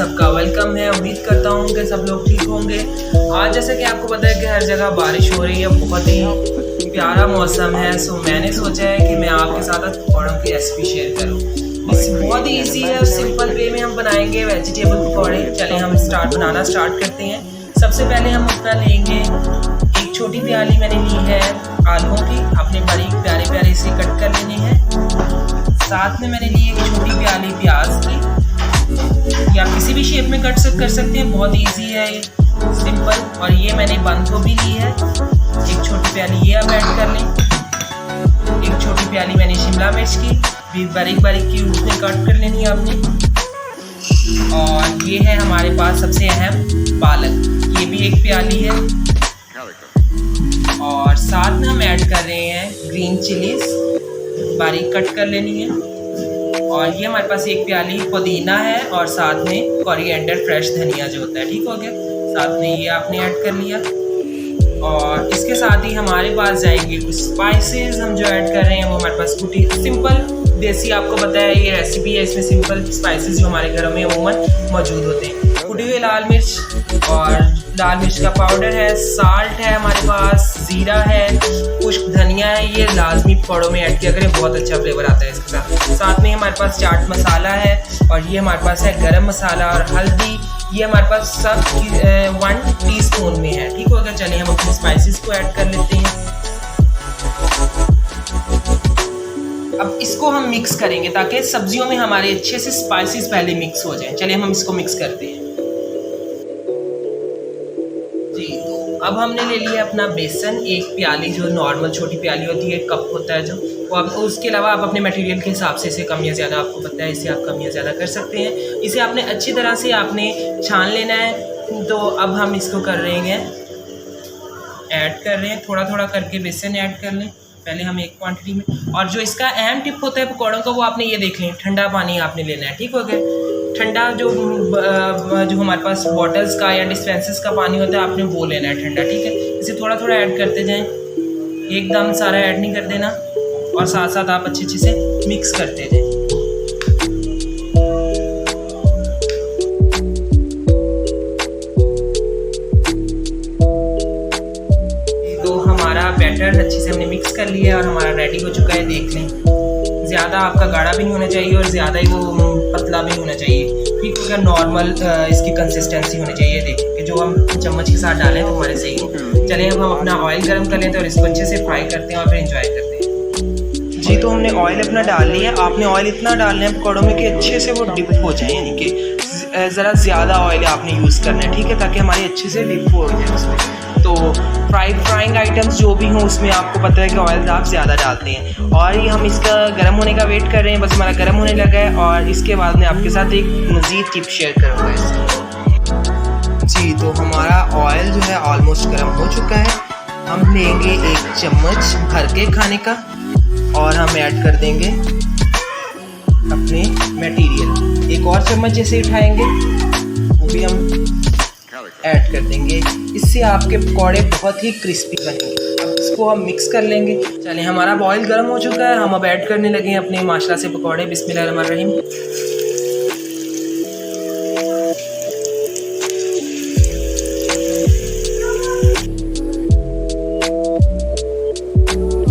सबका वेलकम है। उम्मीद करता हूँ कि सब लोग ठीक होंगे। आज जैसे कि आपको पता है कि हर जगह बारिश हो रही है, बहुत ही प्यारा मौसम है। सो मैंने सोचा है कि मैं आपके साथ पकौड़ों की रेसिपी शेयर करूँ। बहुत ही ईजी है और सिंपल वे में हम बनाएंगे वेजिटेबल पकौड़े। चलें हम बनाना स्टार्ट करते हैं। सबसे पहले हम अपना लेंगे एक छोटी प्याली मैंने ली है आलूओं की, अपने बारीक प्यारे प्यारे से कट कर लेने हैं। साथ में मैंने ली एक छोटी प्याली प्याज की, या किसी भी शेप में कट कर सकते हैं, बहुत इजी है ये, सिंपल। और ये मैंने बंद गोभी ली है, एक छोटी प्याली ये आप ऐड कर लें। एक छोटी प्याली मैंने शिमला मिर्च की भी बारीक बारीक की उसमें कट कर लेनी है आपने। और ये है हमारे पास सबसे अहम पालक, ये भी एक प्याली है। और साथ में हम ऐड कर रहे हैं ग्रीन चिलीज, बारीक कट कर लेनी है। और ये हमारे पास एक प्याली पुदीना है और साथ में कोरिएंडर फ्रेश धनिया जो होता है, ठीक हो गया। साथ में ये आपने ऐड कर लिया। और इसके साथ ही हमारे पास जाएंगे कुछ स्पाइसेस। हम जो ऐड कर रहे हैं वो हमारे पास कुटी सिंपल देसी, आपको पता है ये रेसिपी है, इसमें सिंपल स्पाइसेस जो हमारे घरों में अमूमन मौजूद होते हैं। कुटी हुई लाल मिर्च और लाल मिर्च का पाउडर है, साल्ट है हमारे पास, ज़ीरा है, खुश्क धनिया है। ये लाजमी पकौड़ों में ऐड किया करें, बहुत अच्छा फ्लेवर आता है इसके साथ। साथ में हमारे पास चाट मसाला है और ये हमारे पास है गरम मसाला और हल्दी। ये हमारे पास सब 1 टीस्पून में है, ठीक होगा। चलिए हम अपने स्पाइसेस को ऐड कर लेते हैं। अब इसको हम मिक्स करेंगे ताकि सब्जियों में हमारे अच्छे से स्पाइसेस पहले मिक्स हो जाएं। चलिए हम इसको मिक्स करते हैं जी। तो अब हमने ले लिया अपना बेसन, एक प्याली जो नॉर्मल छोटी प्याली होती है, कप होता है जो वो। आप उसके अलावा आप अपने मटेरियल के हिसाब से इसे कम या ज़्यादा, आपको पता है इसे आप कम या ज़्यादा कर सकते हैं। इसे आपने अच्छी तरह से आपने छान लेना है। तो अब हम इसको कर रहे हैं, ऐड कर रहे हैं, थोड़ा थोड़ा करके बेसन ऐड कर लें पहले हम एक क्वांटिटी में। और जो इसका अहम टिप होता है पकौड़ों का, वो आपने ये देख लें, ठंडा पानी आपने लेना है, ठीक हो गया। ठंडा जो हमारे पास बॉटल्स का या डिस्पेंसर्स का पानी होता है, आपने वो लेना है ठंडा, ठीक है। इसे थोड़ा थोड़ा ऐड करते जाएं, एकदम सारा ऐड नहीं कर देना। और साथ साथ आप अच्छे से मिक्स करते जाएं। तो हमारा बैटर अच्छे से हमने मिक्स कर लिया और हमारा रेडी हो चुका है, देख लें। ज़्यादा आपका गाढ़ा भी नहीं होना चाहिए और ज़्यादा ही वो पतला भी नहीं होना चाहिए, ठीक होगा। नॉर्मल इसकी कंसिस्टेंसी होनी चाहिए, देखिए कि जो हम चम्मच के साथ डालें तो हमारे सही हो। चलिए अब हम अपना ऑयल गर्म कर लेते हैं और इसको अच्छे से फ्राई करते हैं और फिर एंजॉय करते हैं जी। तो हमने ऑयल अपना डाल लिया है। आपने ऑयल इतना डालना है पकौड़ों में कि अच्छे से वो डिप हो जाए, यानी कि ज़रा ज़्यादा ऑयल आपने यूज़ करना है, ठीक है, ताकि हमारे अच्छे से डिप हो जाए उसमें। तो फ्राइंग आइटम्स जो भी हों उसमें आपको पता है कि ऑयल आप ज़्यादा डालते हैं। और ये हम इसका गर्म होने का वेट कर रहे हैं, बस हमारा गर्म होने लगा है। और इसके बाद मैं आपके साथ एक मज़ीद टिप शेयर करूँगा इसकी जी। तो हमारा ऑयल जो है ऑलमोस्ट गर्म हो चुका है। हम लेंगे एक चम्मच भर के खाने का और हम ऐड कर देंगे अपने मटेरियल। एक और चम्मच जैसे उठाएंगे वो भी हम ऐड कर देंगे। इससे आपके पकौड़े बहुत ही क्रिस्पी बनेंगे। अब इसको हम मिक्स कर लेंगे। चलिए हमारा ऑयल गर्म हो चुका है, हम अब ऐड करने लगे हैं अपने माशाल्लाह से पकौड़े। बिस्मिल्लाहिर्रहमानिर्रहीम।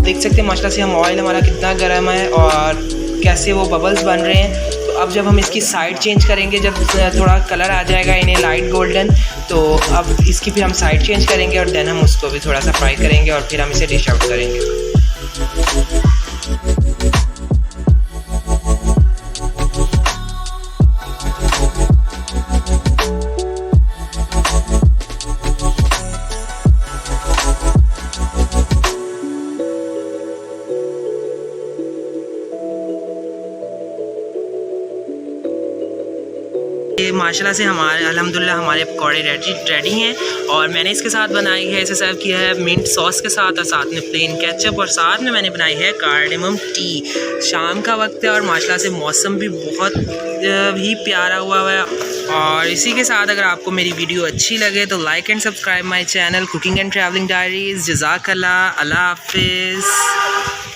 देख सकते हैं माशाल्लाह से हम ऑयल हमारा कितना गर्म है और कैसे वो बबल्स बन रहे हैं। तो अब जब हम इसकी साइड चेंज करेंगे, जब थोड़ा कलर आ जाएगा इन्हें लाइट गोल्डन, तो अब इसकी फिर हम साइड चेंज करेंगे और देन हम उसको भी थोड़ा सा फ्राई करेंगे और फिर हम इसे डिश आउट करेंगे। माशाल्लाह से हमारे अल्हम्दुलिल्लाह हमारे पकौड़े रेडी हैं। और मैंने इसके साथ बनाई है, इसे सर्व किया है मिंट सॉस के साथ और साथ में प्लेन केचप, और साथ में मैंने बनाई है कार्डेमम टी। शाम का वक्त है और माशाल्लाह से मौसम भी बहुत ही प्यारा हुआ है। और इसी के साथ अगर आपको मेरी वीडियो अच्छी लगे तो like and subscribe my channel cooking and travelling diaries. जज़ाकल्लाह, अल्लाह हाफिज़।